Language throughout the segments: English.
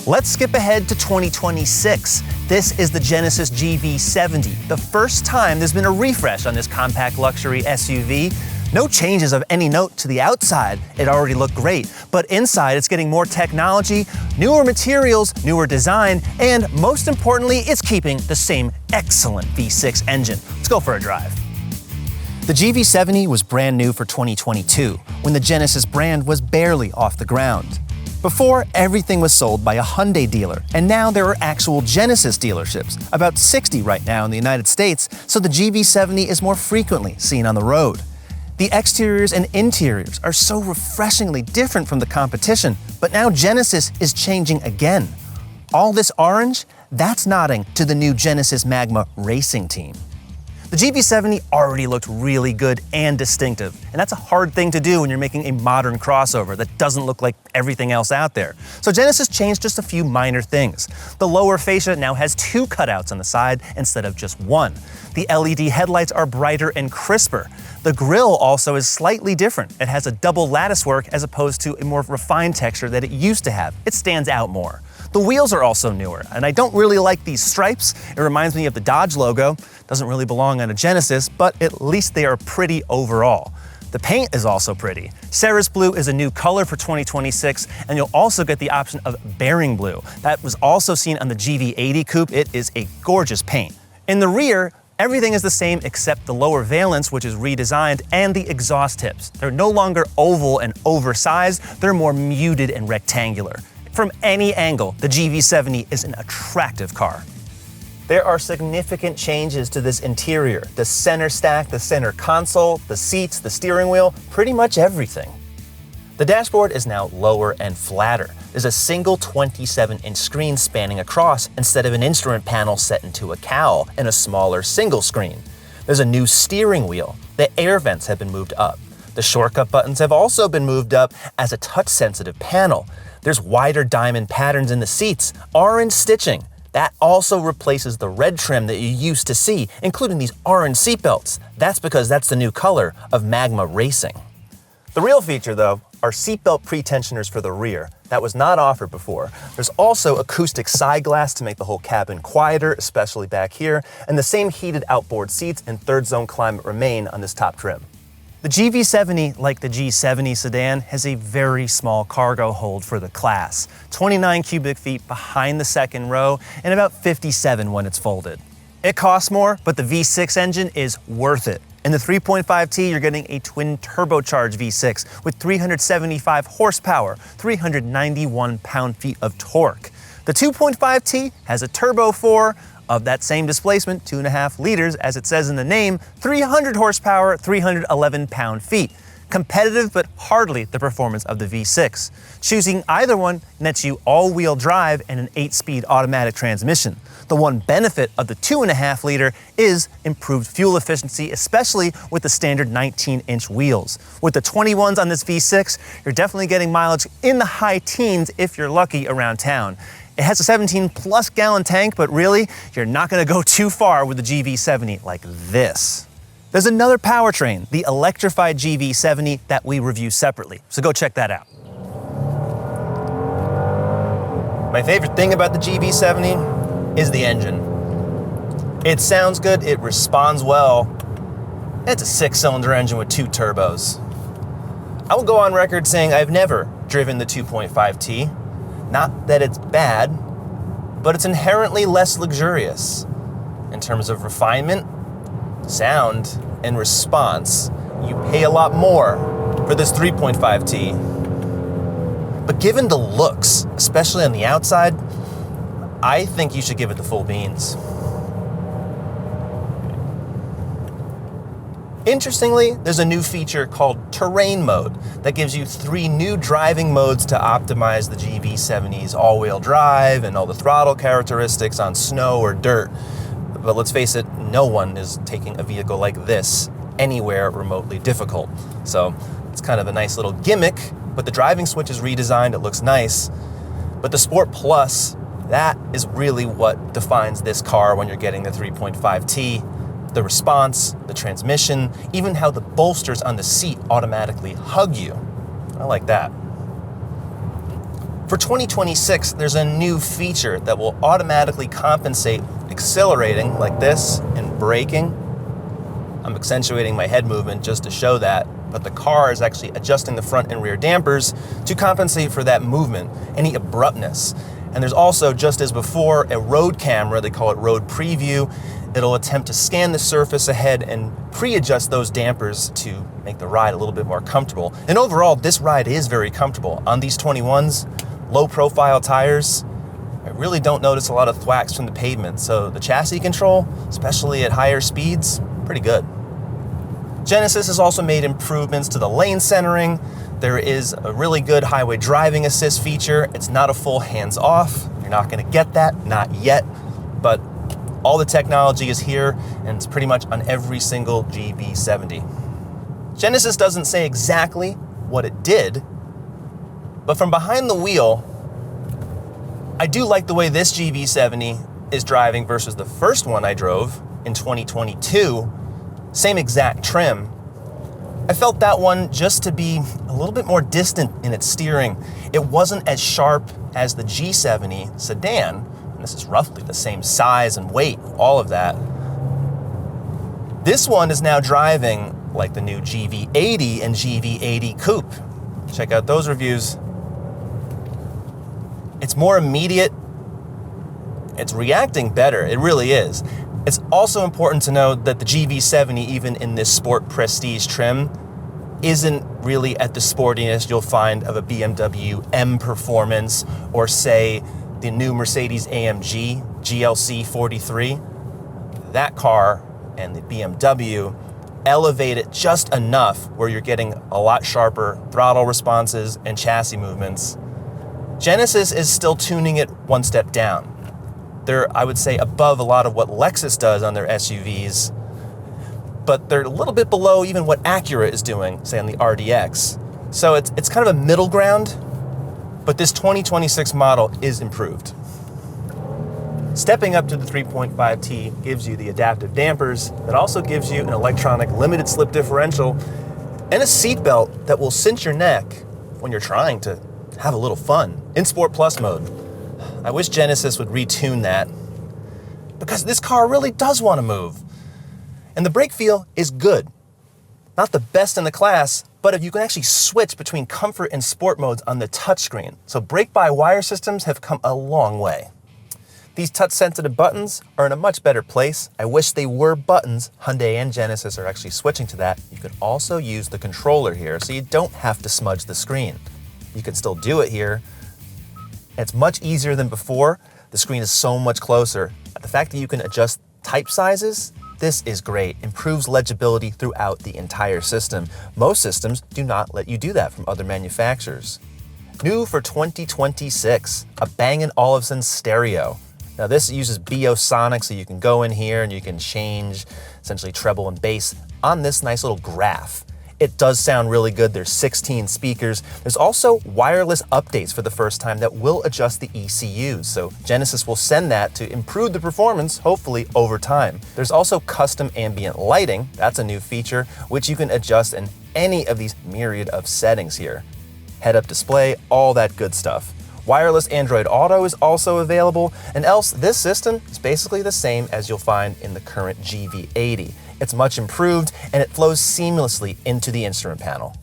Let's skip ahead to 2026. This is the Genesis GV70, the first time there's been a refresh on this compact luxury SUV. No changes of any note to the outside, it already looked great, but inside it's getting more technology, newer materials, newer design, and most importantly, it's keeping the same excellent V6 engine. Let's go for a drive. The GV70 was brand new for 2022, when the Genesis brand was barely off the ground. Before, everything was sold by a Hyundai dealer, and now there are actual Genesis dealerships, about 60 right now in the United States, so the GV70 is more frequently seen on the road. The exteriors and interiors are so refreshingly different from the competition, but now Genesis is changing again. All this orange, that's nodding to the new Genesis Magma racing team. The GV70 already looked really good and distinctive, and that's a hard thing to do when you're making a modern crossover that doesn't look like everything else out there. So Genesis changed just a few minor things. The lower fascia now has 2 cutouts on the side instead of just 1. The LED headlights are brighter and crisper. The grille also is slightly different. It has a double lattice work as opposed to a more refined texture that it used to have. It stands out more. The wheels are also newer, and I don't really like these stripes. It reminds me of the Dodge logo. Doesn't really belong on a Genesis, but at least they are pretty overall. The paint is also pretty. Ceres Blue is a new color for 2026, and you'll also get the option of Bearing Blue. That was also seen on the GV80 Coupe. It is a gorgeous paint. In the rear, everything is the same except the lower valence, which is redesigned, and the exhaust tips. They're no longer oval and oversized, they're more muted and rectangular. From any angle, the GV70 is an attractive car. There are significant changes to this interior. The center stack, the center console, the seats, the steering wheel, pretty much everything. The dashboard is now lower and flatter. There's a single 27-inch screen spanning across instead of an instrument panel set into a cowl and a smaller single screen. There's a new steering wheel. The air vents have been moved up. The shortcut buttons have also been moved up as a touch-sensitive panel. There's wider diamond patterns in the seats, orange stitching. That also replaces the red trim that you used to see, including these orange seatbelts. That's because that's the new color of Magma Racing. The real feature, though, are seatbelt pretensioners for the rear. That was not offered before. There's also acoustic side glass to make the whole cabin quieter, especially back here, and the same heated outboard seats and third zone climate remain on this top trim. The GV70, like the G70 sedan, has a very small cargo hold for the class, 29 cubic feet behind the second row and about 57 when it's folded. It costs more, but the V6 engine is worth it. In the 3.5T, you're getting a twin turbocharged V6 with 375 horsepower, 391 pound-feet of torque. The 2.5T has a turbo 4, of that same displacement, 2.5 liters, as it says in the name, 300 horsepower, 311 pound-feet. Competitive, but hardly the performance of the V6. Choosing either one nets you all-wheel drive and an 8-speed automatic transmission. The one benefit of the 2.5 liter is improved fuel efficiency, especially with the standard 19-inch wheels. With the 21s on this V6, you're definitely getting mileage in the high teens if you're lucky around town. It has a 17-plus gallon tank, but really, you're not going to go too far with the GV70 like this. There's another powertrain, the electrified GV70, that we review separately, so go check that out. My favorite thing about the GV70 is the engine. It sounds good, it responds well. It's a 6-cylinder engine with 2 turbos. I will go on record saying I've never driven the 2.5T. Not that it's bad, but it's inherently less luxurious. In terms of refinement, sound, and response, you pay a lot more for this 3.5T. But given the looks, especially on the outside, I think you should give it the full beans. Interestingly, there's a new feature called Terrain Mode that gives you 3 new driving modes to optimize the GV70's all-wheel drive and all the throttle characteristics on snow or dirt. But let's face it, no one is taking a vehicle like this anywhere remotely difficult. So it's kind of a nice little gimmick, but the driving switch is redesigned, it looks nice. But the Sport Plus, that is really what defines this car when you're getting the 3.5T. The response, the transmission, even how the bolsters on the seat automatically hug you. I like that. For 2026, there's a new feature that will automatically compensate accelerating like this and braking. I'm accentuating my head movement just to show that, but the car is actually adjusting the front and rear dampers to compensate for that movement, any abruptness. And there's also, just as before, a road camera, they call it road preview. It'll attempt to scan the surface ahead and pre-adjust those dampers to make the ride a little bit more comfortable. And overall, this ride is very comfortable. On these 21s, low profile tires, I really don't notice a lot of thwacks from the pavement. So the chassis control, especially at higher speeds, pretty good. Genesis has also made improvements to the lane centering. There is a really good highway driving assist feature. It's not a full hands-off. You're not gonna get that, not yet, but all the technology is here and it's pretty much on every single GV70. Genesis doesn't say exactly what it did, but from behind the wheel, I do like the way this GV70 is driving versus the first one I drove in 2022, same exact trim. I felt that one just to be a little bit more distant in its steering. It wasn't as sharp as the G70 sedan, and this is roughly the same size and weight, all of that. This one is now driving like the new GV80 and GV80 Coupe. Check out those reviews. It's more immediate. It's reacting better, it really is. It's also important to note that the GV70, even in this Sport Prestige trim, isn't really at the sportiness you'll find of a BMW M Performance or say the new Mercedes AMG GLC 43. That car and the BMW elevate it just enough where you're getting a lot sharper throttle responses and chassis movements. Genesis is still tuning it one step down. They're, I would say, above a lot of what Lexus does on their SUVs, but they're a little bit below even what Acura is doing, say on the RDX. So it's kind of a middle ground, but this 2026 model is improved. Stepping up to the 3.5T gives you the adaptive dampers that also gives you an electronic limited slip differential and a seat belt that will cinch your neck when you're trying to have a little fun in Sport Plus mode. I wish Genesis would retune that because this car really does want to move. And the brake feel is good. Not the best in the class, but if you can actually switch between comfort and sport modes on the touchscreen. So brake-by-wire systems have come a long way. These touch-sensitive buttons are in a much better place. I wish they were buttons. Hyundai and Genesis are actually switching to that. You could also use the controller here, so you don't have to smudge the screen. You can still do it here. It's much easier than before. The screen is so much closer. The fact that you can adjust type sizes, this is great. Improves legibility throughout the entire system. Most systems do not let you do that from other manufacturers. New for 2026, a Bang & Olufsen stereo. Now this uses Biosonic, so you can go in here and you can change essentially treble and bass on this nice little graph. It does sound really good. There's 16 speakers. There's also wireless updates for the first time that will adjust the ECUs. So Genesis will send that to improve the performance, hopefully over time. There's also custom ambient lighting. That's a new feature, which you can adjust in any of these myriad of settings here. Head-up display, all that good stuff. Wireless Android Auto is also available, and else this system is basically the same as you'll find in the current GV80. It's much improved, and it flows seamlessly into the instrument panel.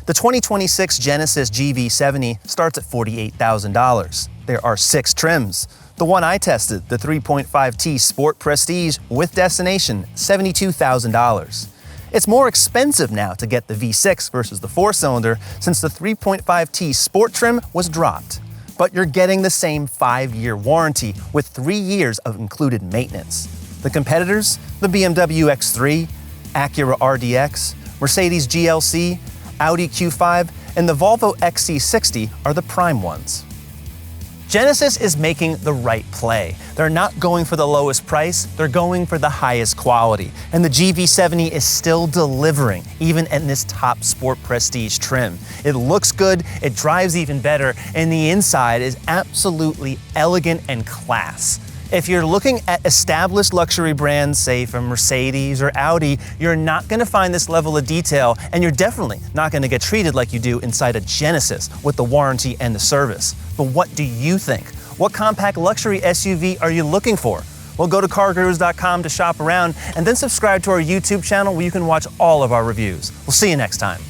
The 2026 Genesis GV70 starts at $48,000. There are 6 trims. The one I tested, the 3.5T Sport Prestige with destination, $72,000. It's more expensive now to get the V6 versus the 4-cylinder since the 3.5T Sport trim was dropped. But you're getting the same 5-year warranty with 3 years of included maintenance. The competitors, the BMW X3, Acura RDX, Mercedes GLC, Audi Q5, and the Volvo XC60 are the prime ones. Genesis is making the right play. They're not going for the lowest price, they're going for the highest quality. And the GV70 is still delivering, even in this top Sport Prestige trim. It looks good, it drives even better, and the inside is absolutely elegant and class. If you're looking at established luxury brands, say from Mercedes or Audi, you're not going to find this level of detail, and you're definitely not going to get treated like you do inside a Genesis with the warranty and the service. But what do you think? What compact luxury SUV are you looking for? Well, go to CarGurus.com to shop around, and then subscribe to our YouTube channel where you can watch all of our reviews. We'll see you next time.